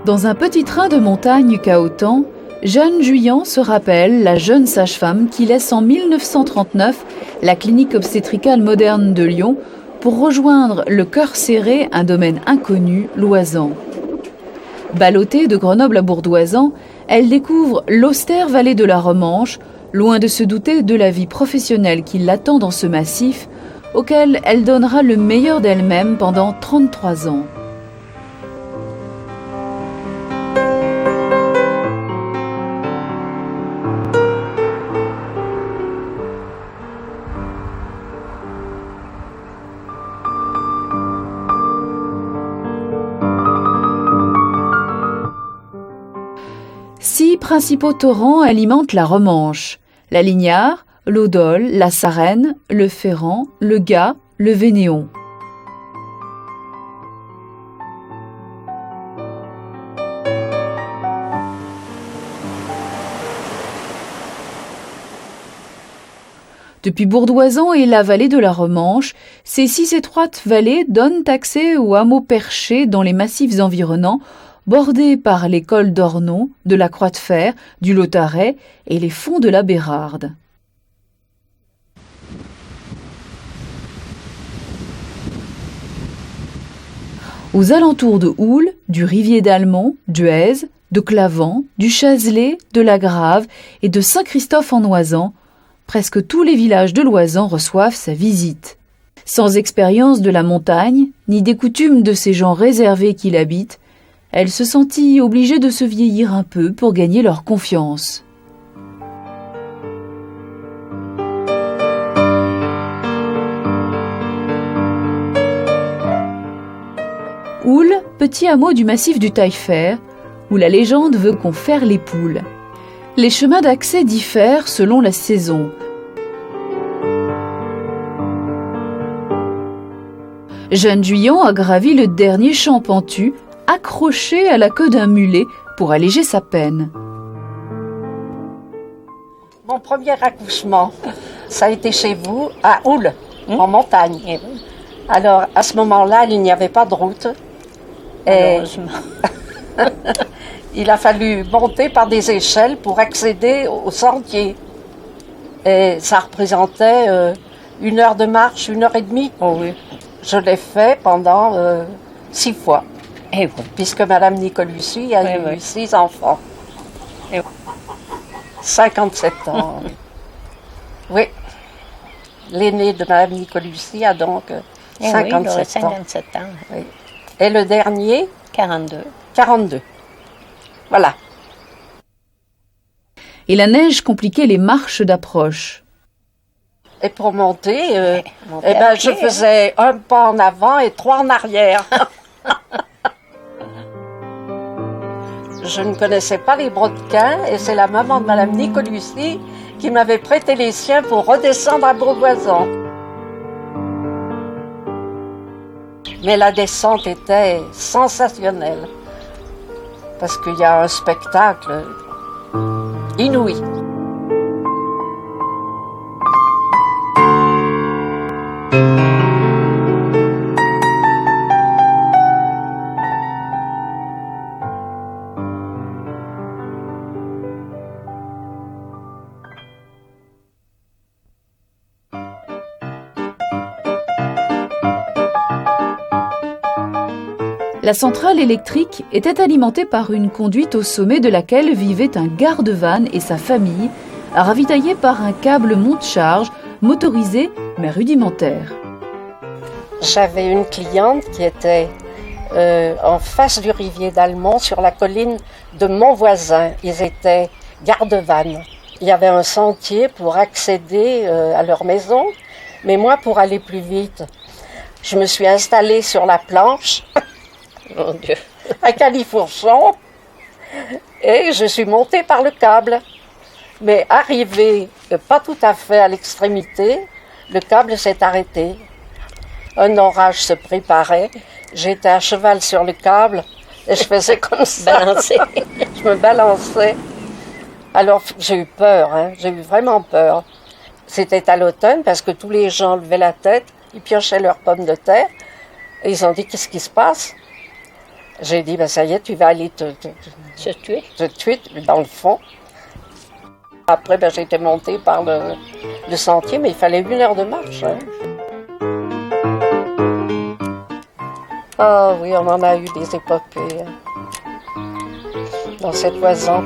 Dans un petit train de montagne cahotant, Jeanne Juillan se rappelle la jeune sage-femme qui laisse en 1939 la clinique obstétricale moderne de Lyon pour rejoindre le cœur serré un domaine inconnu, l'Oisans. Ballottée de Grenoble à Bourdoisan, elle découvre l'austère vallée de la Romanche, loin de se douter de la vie professionnelle qui l'attend dans ce massif, auquel elle donnera le meilleur d'elle-même pendant 33 ans. Six principaux torrents alimentent la Romanche: la Lignard, l'Audole, la Sarenne, le Ferrand, le Gat, le Vénéon. Depuis Bourdoisan et la vallée de la Romanche, ces 6 étroites vallées donnent accès aux hameaux perchés dans les massifs environnants, bordés par les cols d'Ornon, de la Croix de Fer, du Lautaret et les fonds de la Bérarde. Aux alentours de Houle, du Rivier d'Almont, d'Huez, de Clavant, du Chazelet, de la Grave et de Saint-Christophe-en-Oisans, presque tous les villages de l'Oisans reçoivent sa visite. Sans expérience de la montagne, ni des coutumes de ces gens réservés qui l'habitent, elle se sentit obligée de se vieillir un peu pour gagner leur confiance. Houle, petit hameau du massif du Taillefer, où la légende veut qu'on ferre les poules. Les chemins d'accès diffèrent selon la saison. Jeanne Juillan a gravi le dernier champ pentu, accroché à la queue d'un mulet pour alléger sa peine. Mon premier accouchement, ça a été chez vous, à Houle, en montagne. Alors, à ce moment-là, il n'y avait pas de route. Et il a fallu monter par des échelles pour accéder au sentier. Et ça représentait 1 heure de marche, 1h30. Oh oui. Je l'ai fait pendant 6 fois. Et oui. Puisque Madame Nicolucci a eu 6 enfants. Et 57 ans. Oui. L'aîné de Madame Nicolucci a donc 57 ans. 57 ans. Oui. Et le dernier 42. 42. Voilà. Et la neige compliquait les marches d'approche. Et pour monter, monter à pied, je faisais un pas en avant et 3 en arrière. Je ne connaissais pas les brodequins et c'est la maman de Madame Nicolucci qui m'avait prêté les siens pour redescendre à Bourdoisan. Mais la descente était sensationnelle parce qu'il y a un spectacle inouï. La centrale électrique était alimentée par une conduite au sommet de laquelle vivait un garde-vanne et sa famille, ravitaillés par un câble monte-charge motorisé mais rudimentaire. J'avais une cliente qui était en face du Rivier d'Almont, sur la colline de Montvoisin. Ils étaient garde-vannes. Il y avait un sentier pour accéder à leur maison, mais moi, pour aller plus vite, je me suis installée sur la planche, Mon Dieu. à califourchon, et je suis montée par le câble. Mais arrivée pas tout à fait à l'extrémité, le câble s'est arrêté. Un orage se préparait, j'étais à cheval sur le câble et je faisais comme ça. Balancer. Je me balançais. Alors j'ai eu peur, j'ai eu vraiment peur. C'était à l'automne parce que tous les gens levaient la tête, ils piochaient leurs pommes de terre et ils ont dit qu'est-ce qui se passe? J'ai dit, ben ça y est, tu vas aller Se tuer. te tuer dans le fond. Après, ben, j'ai été montée par le sentier, mais il fallait 1 heure de marche. Hein. Ah oui, on en a eu des épopées dans cette Oison.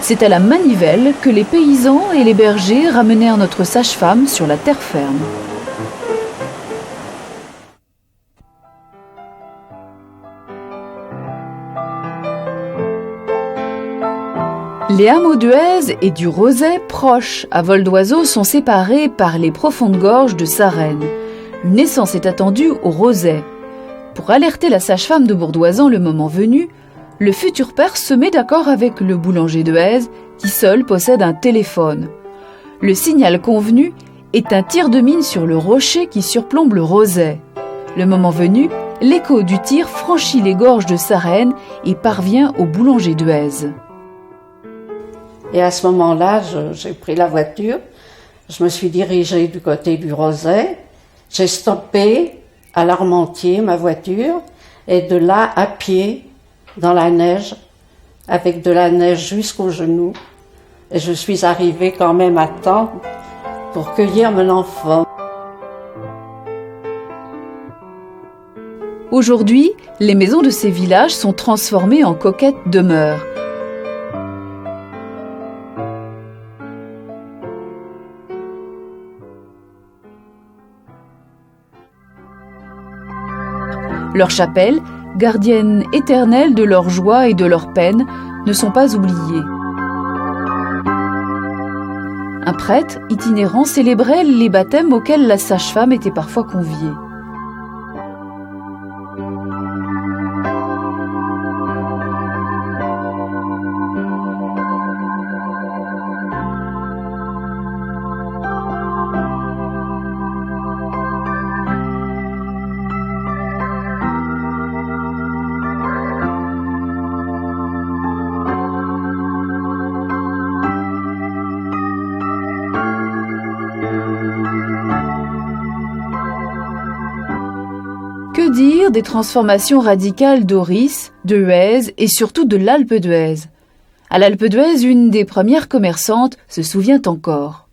C'est à la manivelle que les paysans et les bergers ramenèrent notre sage-femme sur la terre ferme. Les hameaux d'Huez et du Rozay, proches à vol d'oiseau, sont séparés par les profondes gorges de Sarenne. Une naissance est attendue au Rozay. Pour alerter la sage-femme de Bourdoisan le moment venu, le futur père se met d'accord avec le boulanger de Huez, qui seul possède un téléphone. Le signal convenu est un tir de mine sur le rocher qui surplombe le Rozay. Le moment venu, l'écho du tir franchit les gorges de Sarenne et parvient au boulanger de Huez. Et à ce moment-là, j'ai pris la voiture, je me suis dirigée du côté du Rozay, j'ai stoppé à l'Armentier ma voiture, et de là à pied, dans la neige, avec de la neige jusqu'aux genoux, et je suis arrivée quand même à temps pour cueillir mon enfant. Aujourd'hui, les maisons de ces villages sont transformées en coquettes demeures. Leurs chapelles, gardiennes éternelles de leur joie et de leur peine, ne sont pas oubliées. Un prêtre itinérant célébrait les baptêmes auxquels la sage-femme était parfois conviée. Que dire des transformations radicales d'Auris, de Huez et surtout de l'Alpe d'Huez? À l'Alpe d'Huez, une des premières commerçantes se souvient encore.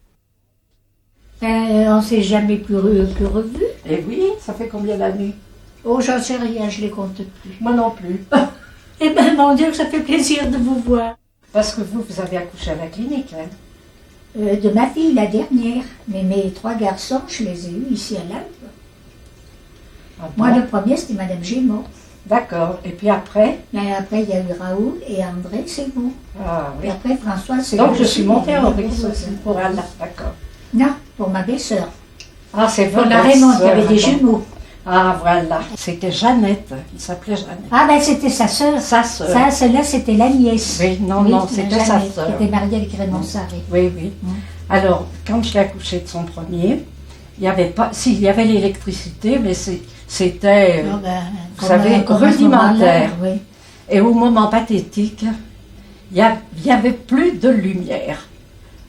On ne s'est jamais plus revu. Et oui, ça fait combien d'années? Oh, j'en sais rien, je les compte plus. Moi non plus. Eh bien, mon Dieu, ça fait plaisir de vous voir. Parce que vous avez accouché à la clinique, hein? De ma fille, la dernière. Mais mes 3 garçons, je les ai eus ici à l'Alpe. Ah bon? Moi, le premier, c'était Madame Gémeaux. D'accord. Et puis après? Mais après, il y a eu Raoul et André, c'est bon. Ah oui. Et après, François, c'est Donc bon je suis aussi, montée et en Marie Auris aussi. aussi pour Anna, d'accord. Non, pour ma belle-sœur. Ah, c'est Pour votre la Raymond, qui sœur, avait des d'accord. jumeaux. Ah, voilà. C'était Jeannette. Il s'appelait Jeannette. Ah, ben, c'était sa sœur. Sa sœur. Ça, celle-là, c'était la nièce. Oui, non, Oui, non, c'était sa Jeannette, sœur. qui était mariée avec Raymond Sarré. Oui, oui. Alors, quand je l'ai accouché de son premier, il n'y avait pas... Si, il y avait l'électricité, mais c'était... Ah, ben, vous savez, comme à ce moment-là, rudimentaire. oui. Et au moment pathétique, il y avait plus de lumière.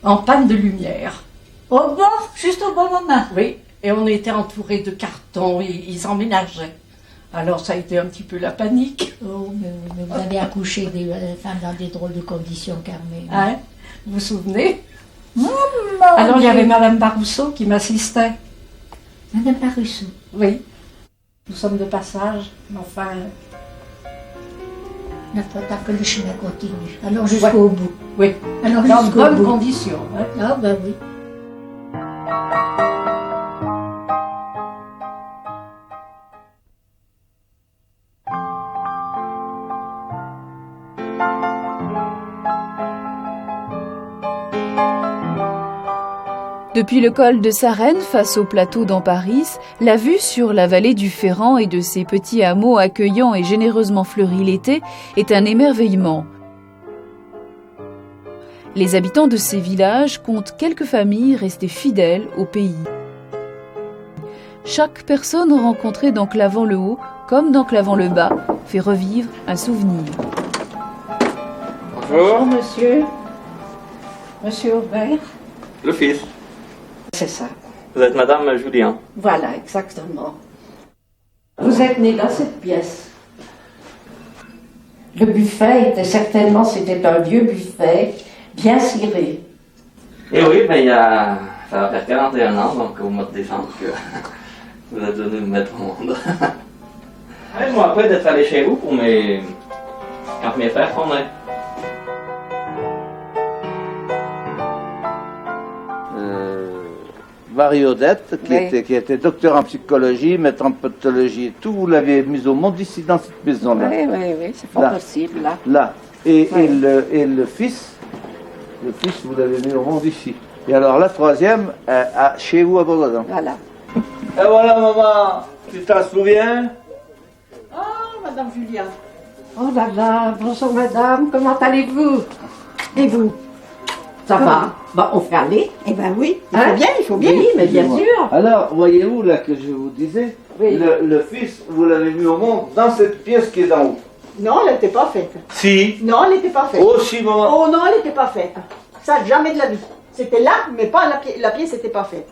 En panne de lumière. Au bon, juste au bon moment. Oui, et on était entourés de cartons, ils emménageaient. Alors ça a été un petit peu la panique. Oh, mais vous avez accouché des femmes dans des drôles de conditions, Carmen. Hein? Vous vous souvenez? Mon Alors il y Dieu. avait Madame Barousseau qui m'assistait. Madame Barussou. Oui. Nous sommes de passage, mais enfin... Il faut tant que le chemin continue. Alors jusqu'au bout. Oui, Alors dans de jusqu'au bonnes bout. conditions. Hein? Ah ben oui. Depuis le col de Sarenne, face au plateau d'Amparis, la vue sur la vallée du Ferrand et de ses petits hameaux accueillants et généreusement fleuris l'été est un émerveillement. Les habitants de ces villages comptent quelques familles restées fidèles au pays. Chaque personne rencontrée dans Clavant-le-Haut, comme dans Clavant-le-Bas, fait revivre un souvenir. Bonjour, monsieur. Monsieur Aubert. Le fils. C'est ça. Vous êtes Madame Julien. Voilà, exactement. Vous êtes née dans cette pièce. Le buffet était certainement, c'était un vieux buffet, bien ciré. Et oui, mais ça va faire 41 ans, donc au mois de décembre, que vous êtes venu me mettre au monde. Ouais, je me rappelle d'être allé chez vous quand mes frères sont nés. Marie-Odette, Oui. qui était docteur en psychologie, maître en pathologie et tout, vous l'avez mise au monde ici dans cette maison-là. Oui, c'est pas Là. possible, là. Là. Et, Oui. et le fils, vous l'avez mis au monde ici. Et alors la troisième, chez vous à Bordeaux. Voilà. Et voilà maman, tu t'en souviens? Madame Julien. Oh là là, bonjour madame, comment allez-vous? Et vous? Ça va? Bah, on fait aller. Eh ben oui, Hein? il faut bien. Oui, mais bien sûr. Alors, voyez-vous là que je vous disais, Oui. le fils, vous l'avez mis au monde dans cette pièce qui est en haut. Non, elle n'était pas faite. Si. Non, elle n'était pas faite. Aussi maman. Oh non, elle n'était pas faite. Ça, jamais de la vie. C'était là, mais pas la pièce n'était pas faite.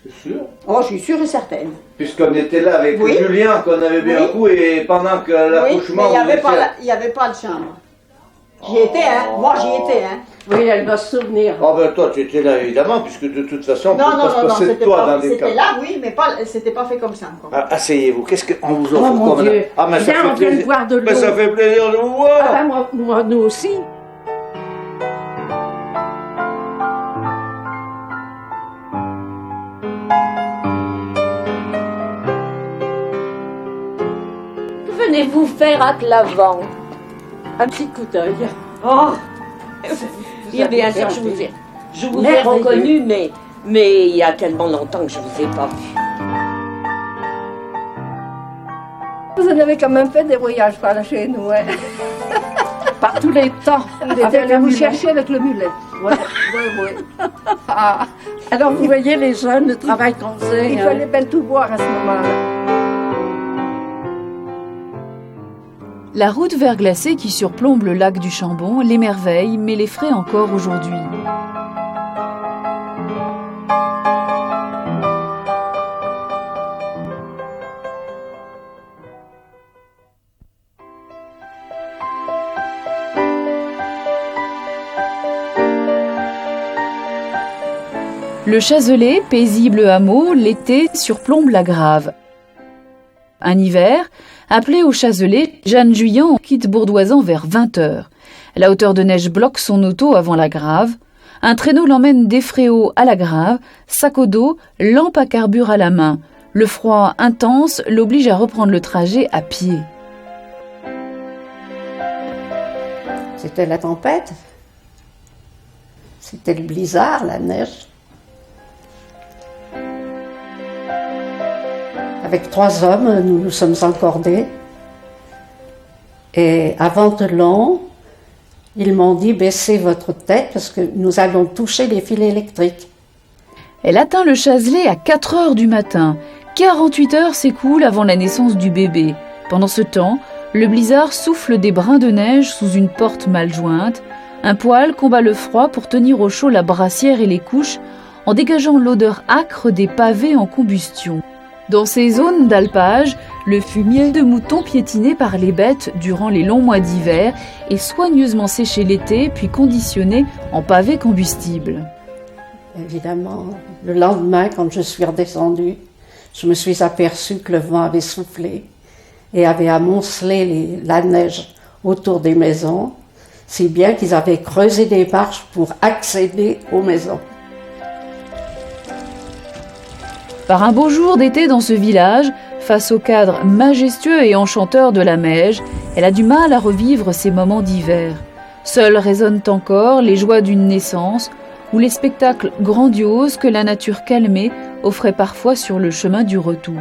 C'est sûr. Oh, je suis sûre et certaine. Puisqu'on était là avec Oui. Julien, qu'on avait bu Oui. un coup, et pendant que Oui, l'accouchement... mais il n'y vous étiez- avait pas de chambre. J'y étais, hein. Moi, j'y étais, hein. Oui, elle va se souvenir. Oh ben toi, tu étais là évidemment, puisque de toute façon, on Non, peut non, pas se non, non, passer de c'était toi pas, dans des c'était cas. là, oui, mais pas, c'était pas fait comme ça encore. Ah, asseyez-vous, qu'est-ce qu'on vous offre Oh mon comme Dieu. Ah, mais ça Viens, fait on vient de plaisir. boire de l'eau. Mais ça fait plaisir de vous voir. Ah ben, moi, nous aussi. Que venez-vous faire à Clavant? Un petit coup d'œil. Oh, Eh bien sûr, je vous ai reconnu, mais il y a tellement longtemps que je vous ai pas vu. Vous en avez quand même fait des voyages par là chez nous, hein. Par tous les temps. Vous étiez allé vous chercher avec le mulet. Oui, oui. Ah. Alors vous voyez les jeunes, le travail qu'on faisait. Il hein. fallait bien tout boire à ce moment-là. La route verglacée qui surplombe le lac du Chambon l'émerveille mais l'effraie encore aujourd'hui. Le Chazelet, paisible hameau, l'été surplombe la Grave. Un hiver, appelée au Chazelet, Jeanne Juillan quitte Bourdoisan vers 20h. La hauteur de neige bloque son auto avant la Grave. Un traîneau l'emmène d'Effréau à la Grave, sac au dos, lampe à carbure à la main. Le froid intense l'oblige à reprendre le trajet à pied. C'était la tempête. C'était le blizzard, la neige. Avec 3 hommes, nous nous sommes encordés. Et avant Toulon, ils m'ont dit baissez votre tête parce que nous allons toucher les fils électriques. Elle atteint le Chazelet à 4h du matin. 48 heures s'écoulent avant la naissance du bébé. Pendant ce temps, le blizzard souffle des brins de neige sous une porte mal jointe. Un poêle combat le froid pour tenir au chaud la brassière et les couches en dégageant l'odeur âcre des pavés en combustion. Dans ces zones d'alpage, le fumier de mouton piétiné par les bêtes durant les longs mois d'hiver est soigneusement séché l'été puis conditionné en pavés combustibles. Évidemment, le lendemain, quand je suis redescendue, je me suis aperçue que le vent avait soufflé et avait amoncelé la neige autour des maisons, si bien qu'ils avaient creusé des marches pour accéder aux maisons. Par un beau jour d'été dans ce village, face au cadre majestueux et enchanteur de la Meije, elle a du mal à revivre ces moments d'hiver. Seules résonnent encore les joies d'une naissance ou les spectacles grandioses que la nature calmée offrait parfois sur le chemin du retour.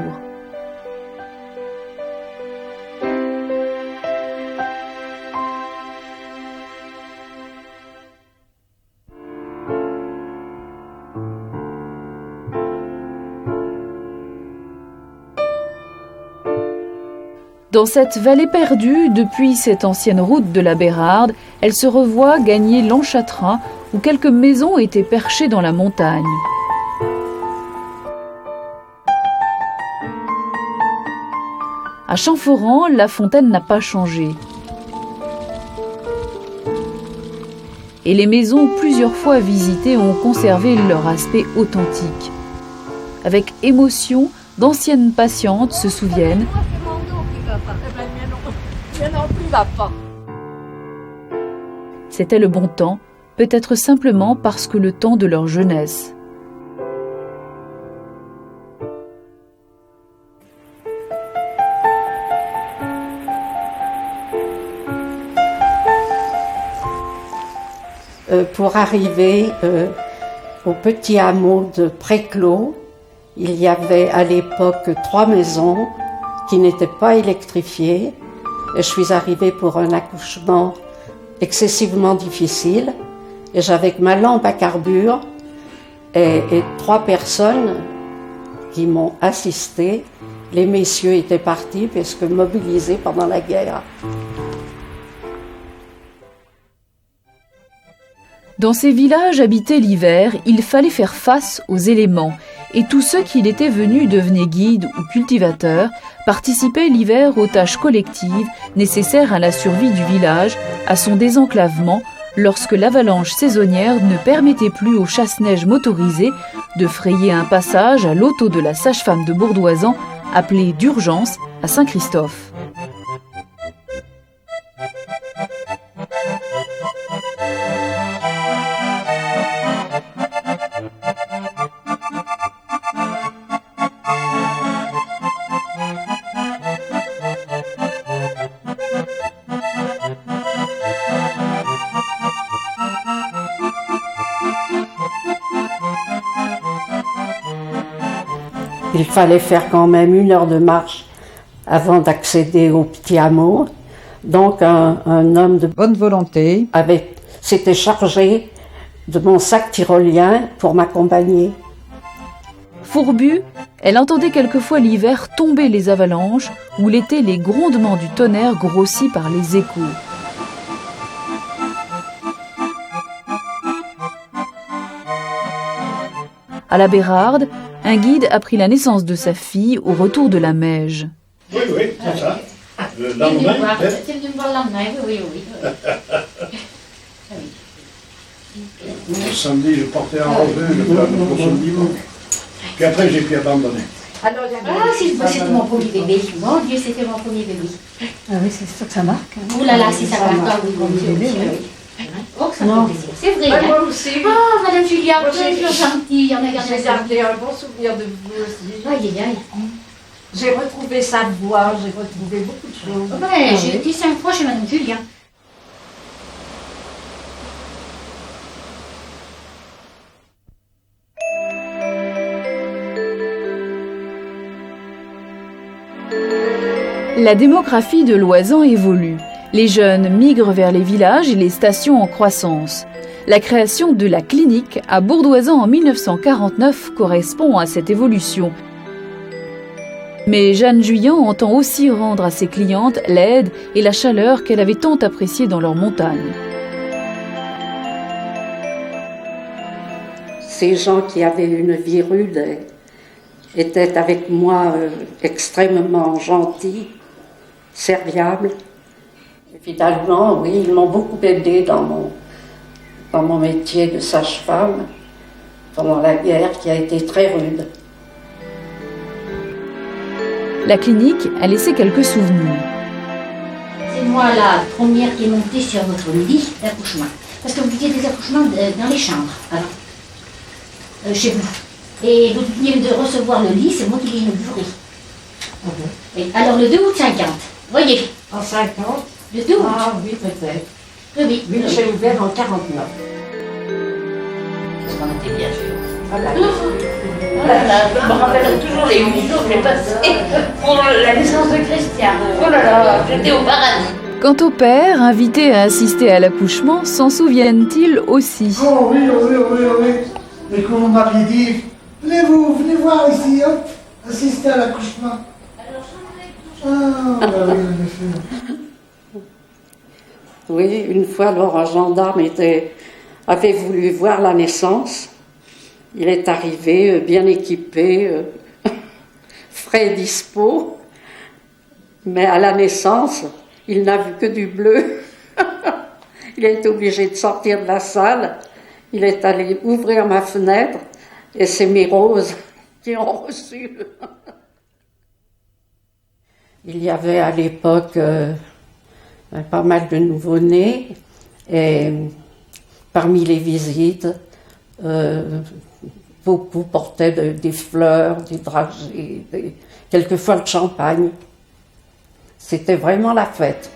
Dans cette vallée perdue, depuis cette ancienne route de la Bérarde, elle se revoit gagner l'Enchâtrin, où quelques maisons étaient perchées dans la montagne. À Champforan, la fontaine n'a pas changé. Et les maisons plusieurs fois visitées ont conservé leur aspect authentique. Avec émotion, d'anciennes patientes se souviennent. C'était le bon temps, peut-être simplement parce que le temps de leur jeunesse. Pour arriver au petit hameau de Préclos, il y avait à l'époque 3 maisons qui n'étaient pas électrifiées. Et je suis arrivée pour un accouchement excessivement difficile. Et j'avais ma lampe à carbure et 3 personnes qui m'ont assistée. Les messieurs étaient partis parce que mobilisés pendant la guerre. Dans ces villages habités l'hiver, il fallait faire face aux éléments, et tous ceux qui étaient venus devenaient guides ou cultivateurs, participaient l'hiver aux tâches collectives nécessaires à la survie du village, à son désenclavement, lorsque l'avalanche saisonnière ne permettait plus aux chasse-neige motorisés de frayer un passage à l'auto de la sage-femme de Bourdoisan, appelée d'urgence à Saint-Christophe. Il fallait faire quand même 1 heure de marche avant d'accéder au petit hameau. Donc un homme de bonne volonté s'était chargé de mon sac tyrolien pour m'accompagner. Fourbue, elle entendait quelquefois l'hiver tomber les avalanches ou l'été les grondements du tonnerre grossis par les échos. À la Bérarde, un guide apprit la naissance de sa fille au retour de la Meige. Oui, c'est ça. Le lendemain, c'est le lendemain, oui. Le samedi, je portais en revue le prochain dimanche. Puis après, j'ai pu abandonner. Ah, c'était mon premier bébé. Mon Dieu, c'était mon premier bébé. Ah oui, c'est sûr que ça marque. Oh là là, si ça marque, oui, mon Dieu. Oh, ça fait plaisir. C'est vrai. Ah, Hein? moi aussi. Oh, Madame Julia, Moi, vous êtes gentille. On a gardé J'ai ça. gardé un bon souvenir de vous aussi. Aïe, aïe, aïe. J'ai retrouvé sa voix, j'ai retrouvé beaucoup de choses. Oh, ben, j'ai été 5 fois chez Madame Julia. La démographie de l'Oisan évolue. Les jeunes migrent vers les villages et les stations en croissance. La création de la clinique à Bourdoisan en 1949 correspond à cette évolution. Mais Jeanne Juillan entend aussi rendre à ses clientes l'aide et la chaleur qu'elle avait tant appréciée dans leur montagne. Ces gens qui avaient une vie rude étaient avec moi extrêmement gentils, serviables. Et finalement, oui, ils m'ont beaucoup aidé dans mon métier de sage-femme pendant la guerre qui a été très rude. La clinique a laissé quelques souvenirs. C'est moi la première qui est montée sur votre lit d'accouchement. Parce que vous faisiez des accouchements dans les chambres, alors, chez vous. Et vous veniez de recevoir le lit, c'est moi qui l'ai inauguré. Et alors le 2 août 50, voyez. En 50? Le 2 août. Ah oui, peut-être. Oui. Oui, j'ai ouvert en 49. Qu'est-ce qu'on était bien sûr. Voilà. Oh là là, je me rappelle toujours les 8 jours que j'ai passés pour la naissance de Christian. Oh là là, j'étais au paradis. Quant au père, invité à assister à l'accouchement, s'en souviennent-ils aussi? Oh oui. Et comme on m'avait dit, venez voir ici, hop, assister à l'accouchement. Ah, bah oui, en effet. Oui, une fois, alors, un gendarme avait voulu voir la naissance. Il est arrivé, bien équipé, frais dispo. Mais à la naissance, il n'a vu que du bleu. Il a été obligé de sortir de la salle. Il est allé ouvrir ma fenêtre et c'est mes roses qui ont reçu. Il y avait à l'époque pas mal de nouveau-nés et parmi les visites, beaucoup portaient des fleurs, des dragées, quelquefois le champagne. C'était vraiment la fête.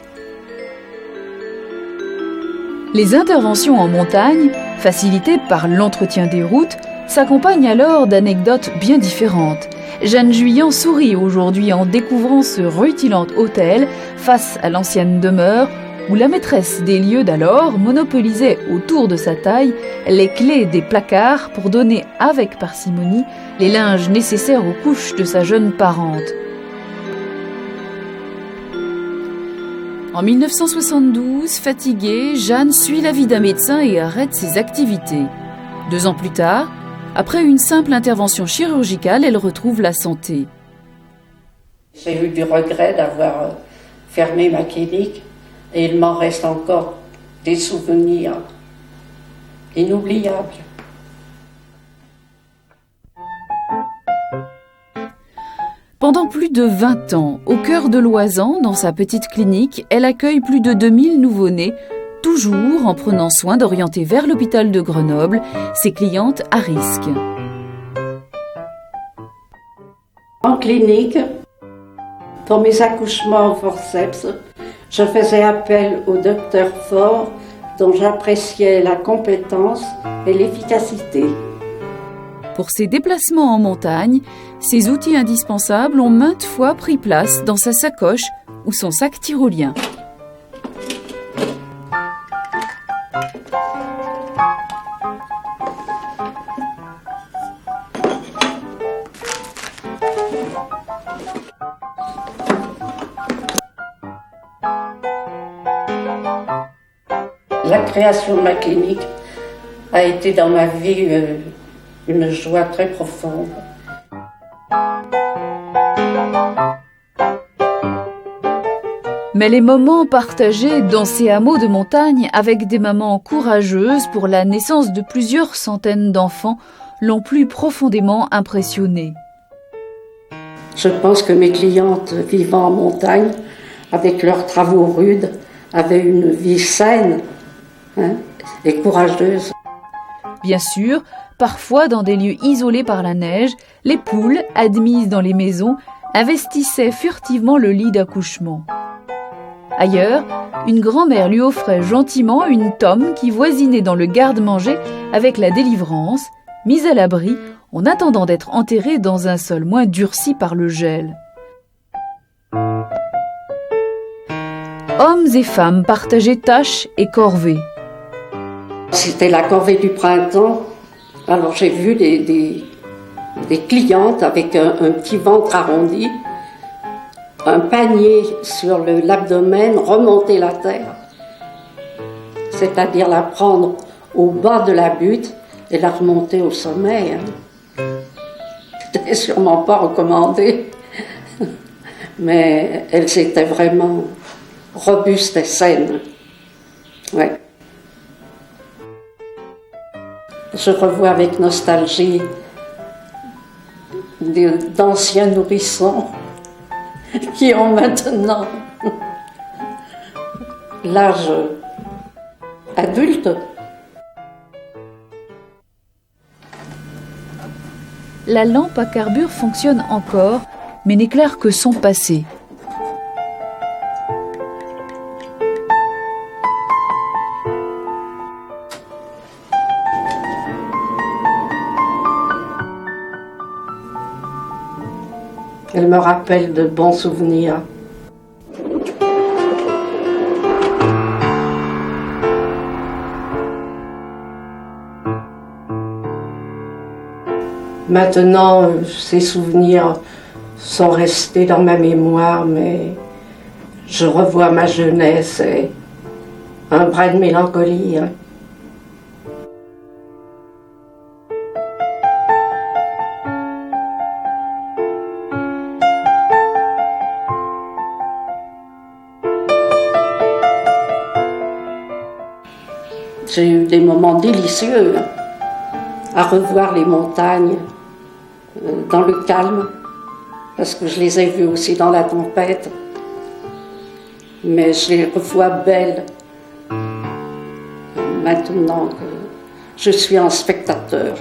Les interventions en montagne, facilitées par l'entretien des routes, s'accompagnent alors d'anecdotes bien différentes. Jeanne Juillan sourit aujourd'hui en découvrant ce rutilant hôtel face à l'ancienne demeure où la maîtresse des lieux d'alors monopolisait autour de sa taille les clés des placards pour donner avec parcimonie les linges nécessaires aux couches de sa jeune parente. En 1972, fatiguée, Jeanne suit l'avis d'un médecin et arrête ses activités. 2 ans plus tard, après une simple intervention chirurgicale, elle retrouve la santé. J'ai eu du regret d'avoir fermé ma clinique et il m'en reste encore des souvenirs inoubliables. Pendant plus de 20 ans, au cœur de Loisan, dans sa petite clinique, elle accueille plus de 2000 nouveau-nés, toujours en prenant soin d'orienter vers l'hôpital de Grenoble ses clientes à risque. En clinique, pour mes accouchements au forceps, je faisais appel au docteur Faure, dont j'appréciais la compétence et l'efficacité. Pour ses déplacements en montagne, ces outils indispensables ont maintes fois pris place dans sa sacoche ou son sac tyrolien. La création de ma clinique a été dans ma vie une joie très profonde. Mais les moments partagés dans ces hameaux de montagne avec des mamans courageuses pour la naissance de plusieurs centaines d'enfants l'ont plus profondément impressionnée. Je pense que mes clientes vivant en montagne, avec leurs travaux rudes, avaient une vie saine et courageuse. Bien sûr, parfois dans des lieux isolés par la neige, les poules, admises dans les maisons, investissaient furtivement le lit d'accouchement. Ailleurs, une grand-mère lui offrait gentiment une tome qui voisinait dans le garde-manger avec la délivrance, mise à l'abri en attendant d'être enterrée dans un sol moins durci par le gel. Hommes et femmes partageaient tâches et corvées. C'était la corvée du printemps. Alors j'ai vu des clientes avec un petit ventre arrondi, un panier sur l'abdomen, remonter la terre, c'est-à-dire la prendre au bas de la butte et la remonter au sommet. C'était sûrement pas recommandé, mais elles étaient vraiment robustes et saines. Ouais. Je revois avec nostalgie d'anciens nourrissons qui ont maintenant l'âge adulte. La lampe à carbure fonctionne encore, mais n'éclaire que son passé. Elle me rappelle de bons souvenirs. Maintenant, ces souvenirs sont restés dans ma mémoire, mais je revois ma jeunesse et un brin de mélancolie. j'ai eu des moments délicieux à revoir les montagnes dans le calme, parce que je les ai vues aussi dans la tempête. Mais je les revois belles maintenant que je suis un spectateur.